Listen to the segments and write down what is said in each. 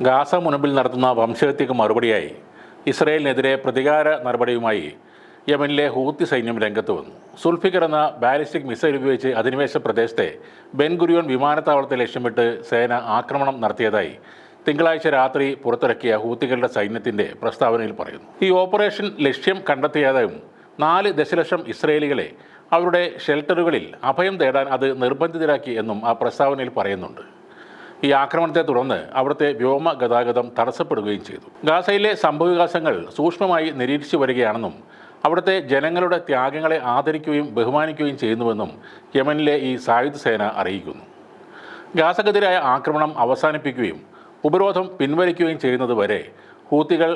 Gaza മുനമ്പിൽ നടത്തുന്ന വംശഹത്യക്ക് മറുപടിയായി ഇസ്രയേലിനെതിരെ പ്രതികാര നടപടിയുമായി യമനിലെ ഹൂത്തി സൈന്യം രംഗത്ത് വന്നു. സുൽഫിക്കർ എന്ന ബാലിസ്റ്റിക് മിസൈൽ ഉപയോഗിച്ച് അധിനിവേശ പ്രദേശത്തെ ബെൻഗുരിയോൺ വിമാനത്താവളത്തെ ലക്ഷ്യമിട്ട് സേന ആക്രമണം നടത്തിയതായി തിങ്കളാഴ്ച രാത്രി പുറത്തിറക്കിയ ഹൂത്തികളുടെ സൈന്യത്തിൻ്റെ പ്രസ്താവനയിൽ പറയുന്നു. ഈ ഓപ്പറേഷൻ ലക്ഷ്യം കണ്ടെത്തിയതായും 4 ദശലക്ഷം ഇസ്രയേലികളെ അവരുടെ ഷെൽട്ടറുകളിൽ അഭയം തേടാൻ അത് നിർബന്ധിതരാക്കി എന്നും ആ പ്രസ്താവനയിൽ പറയുന്നുണ്ട്. ഈ ആക്രമണത്തെ തുടർന്ന് അവിടുത്തെ വ്യോമ ഗതാഗതം തടസ്സപ്പെടുകയും ചെയ്തു. ഗാസയിലെ സംഭവവികാസങ്ങൾ സൂക്ഷ്മമായി നിരീക്ഷിച്ചു വരികയാണെന്നും അവിടുത്തെ ജനങ്ങളുടെ ത്യാഗങ്ങളെ ആദരിക്കുകയും ബഹുമാനിക്കുകയും ചെയ്യുന്നുവെന്നും യമനിലെ ഈ സായുധ സേന അറിയിക്കുന്നു. ഗാസക്കെതിരായ ആക്രമണം അവസാനിപ്പിക്കുകയും ഉപരോധം പിൻവലിക്കുകയും ചെയ്യുന്നതുവരെ ഹൂത്തികൾ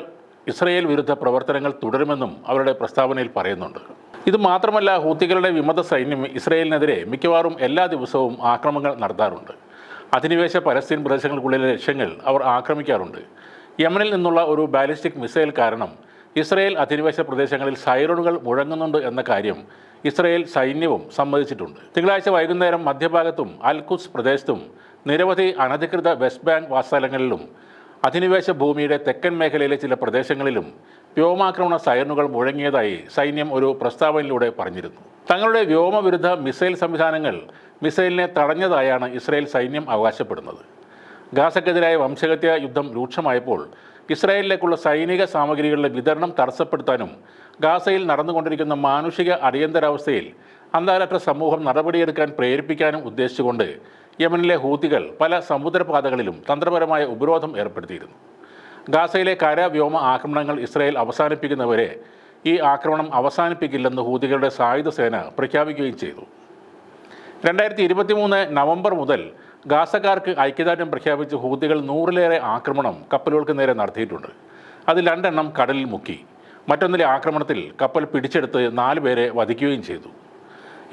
ഇസ്രയേൽ വിരുദ്ധ പ്രവർത്തനങ്ങൾ തുടരുമെന്നും അവരുടെ പ്രസ്താവനയിൽ പറയുന്നുണ്ട്. ഇത് മാത്രമല്ല, ഹൂത്തികളുടെ വിമത സൈന്യം ഇസ്രയേലിനെതിരെ മിക്കവാറും എല്ലാ ദിവസവും ആക്രമണങ്ങൾ നടത്താറുണ്ട്. അധിനിവേശ പലസ്തീൻ പ്രദേശങ്ങൾക്കുള്ളിലെ ലക്ഷ്യങ്ങൾ അവർ ആക്രമിക്കാറുണ്ട്. യമനിൽ നിന്നുള്ള ഒരു ബാലിസ്റ്റിക് മിസൈൽ കാരണം ഇസ്രയേൽ അധിനിവേശ പ്രദേശങ്ങളിൽ സൈറണുകൾ മുഴങ്ങുന്നുണ്ട് എന്ന കാര്യം ഇസ്രയേൽ സൈന്യവും സമ്മതിച്ചിട്ടുണ്ട്. തിങ്കളാഴ്ച വൈകുന്നേരം മധ്യഭാഗത്തും അൽഖുസ് പ്രദേശത്തും നിരവധി അനധികൃത വെസ്റ്റ് ബാങ്ക് വാസസ്ഥലങ്ങളിലും അധിനിവേശ ഭൂമിയുടെ തെക്കൻ മേഖലയിലെ ചില പ്രദേശങ്ങളിലും വ്യോമാക്രമണ സൈറണുകൾ മുഴങ്ങിയതായി സൈന്യം ഒരു പ്രസ്താവനയിലൂടെ പറഞ്ഞിരുന്നു. തങ്ങളുടെ വ്യോമവിരുദ്ധ മിസൈൽ സംവിധാനങ്ങൾ മിസൈലിനെ തടഞ്ഞതായാണ് ഇസ്രായേൽ സൈന്യം അവകാശപ്പെടുന്നത്. ഗാസക്കെതിരായ വംശഹത്യ യുദ്ധം രൂക്ഷമായപ്പോൾ ഇസ്രായേലിലേക്കുള്ള സൈനിക സാമഗ്രികളുടെ വിതരണം തടസ്സപ്പെടുത്താനും ഗാസയിൽ നടന്നുകൊണ്ടിരിക്കുന്ന മാനുഷിക അടിയന്തരാവസ്ഥയിൽ അന്താരാഷ്ട്ര സമൂഹം നടപടിയെടുക്കാൻ പ്രേരിപ്പിക്കാനും ഉദ്ദേശിച്ചുകൊണ്ട് യമനിലെ ഹൂത്തികൾ പല സമുദ്രപാതകളിലും തന്ത്രപരമായ ഉപരോധം ഏർപ്പെടുത്തിയിരുന്നു. ഗാസയിലെ കര വ്യോമ ആക്രമണങ്ങൾ ഇസ്രായേൽ അവസാനിപ്പിക്കുന്നവരെ ഈ ആക്രമണം അവസാനിപ്പിക്കില്ലെന്ന് ഹൂതികളുടെ സായുധ സേന പ്രഖ്യാപിക്കുകയും ചെയ്തു. 2023 നവംബർ മുതൽ ഗാസക്കാർക്ക് ഐക്യദാർഢ്യം പ്രഖ്യാപിച്ച് ഹൂതികൾ 100-ലേറെ ആക്രമണം കപ്പലുകൾക്ക് നേരെ നടത്തിയിട്ടുണ്ട്. അതിൽ 2 എണ്ണം കടലിൽ മുക്കി. മറ്റൊന്നിലെ ആക്രമണത്തിൽ കപ്പൽ പിടിച്ചെടുത്ത് 4 പേരെ വധിക്കുകയും ചെയ്തു.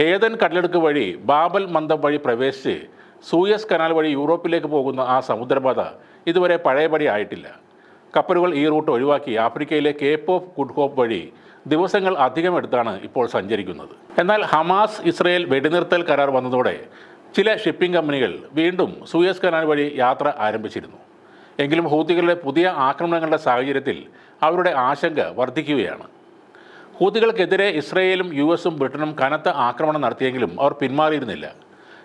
ഏദൻ കടലെടുക്ക് വഴി ബാബൽ മന്ദം വഴി പ്രവേശിച്ച് സൂയസ് കനാൽ വഴി യൂറോപ്പിലേക്ക് പോകുന്ന ആ സമുദ്രപാത ഇതുവരെ പഴയപടി ആയിട്ടില്ല. കപ്പലുകൾ ഈ റൂട്ട് ഒഴിവാക്കി ആഫ്രിക്കയിലെ കേപ്പ് ഓഫ് ഗുഡ് ഹോപ്പ് വഴി ദിവസങ്ങൾ അധികം എടുത്താണ് ഇപ്പോൾ സഞ്ചരിക്കുന്നത്. എന്നാൽ ഹമാസ് ഇസ്രയേൽ വെടിനിർത്തൽ കരാർ വന്നതോടെ ചില ഷിപ്പിംഗ് കമ്പനികൾ വീണ്ടും സൂയസ് കനാൽ വഴി യാത്ര ആരംഭിച്ചിരുന്നു. എങ്കിലും ഹൂത്തികളുടെ പുതിയ ആക്രമണങ്ങളുടെ സാഹചര്യത്തിൽ അവരുടെ ആശങ്ക വർദ്ധിക്കുകയാണ്. ഹൂത്തികൾക്കെതിരെ ഇസ്രയേലും US-ഉം ബ്രിട്ടനും കനത്ത ആക്രമണം നടത്തിയെങ്കിലും അവർ പിന്മാറിയിരുന്നില്ല.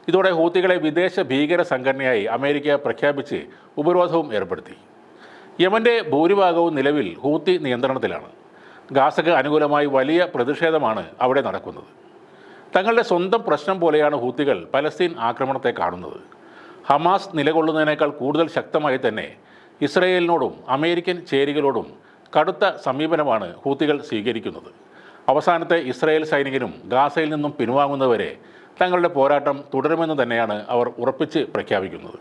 ഇതോടെ ഹൂത്തികളെ വിദേശ ഭീകര സംഘടനയായി അമേരിക്ക പ്രഖ്യാപിച്ച് ഉപരോധവും ഏർപ്പെടുത്തി. യമൻ്റെ ഭൂരിഭാഗവും നിലവിൽ ഹൂത്തി നിയന്ത്രണത്തിലാണ്. ഗാസക്ക് അനുകൂലമായി വലിയ പ്രതിഷേധമാണ് അവിടെ നടക്കുന്നത്. തങ്ങളുടെ സ്വന്തം പ്രശ്നം പോലെയാണ് ഹൂത്തികൾ പലസ്തീൻ ആക്രമണത്തെ കാണുന്നത്. ഹമാസ് നിലകൊള്ളുന്നതിനേക്കാൾ കൂടുതൽ ശക്തമായി തന്നെ ഇസ്രയേലിനോടും അമേരിക്കൻ ചേരികളോടും കടുത്ത സമീപനമാണ് ഹൂത്തികൾ സ്വീകരിക്കുന്നത്. അവസാനത്തെ ഇസ്രായേൽ സൈനികനും ഗാസയിൽ നിന്നും പിൻവാങ്ങുന്നവരെ തങ്ങളുടെ പോരാട്ടം തുടരുമെന്ന് തന്നെയാണ് അവർ ഉറപ്പിച്ച് പ്രഖ്യാപിക്കുന്നത്.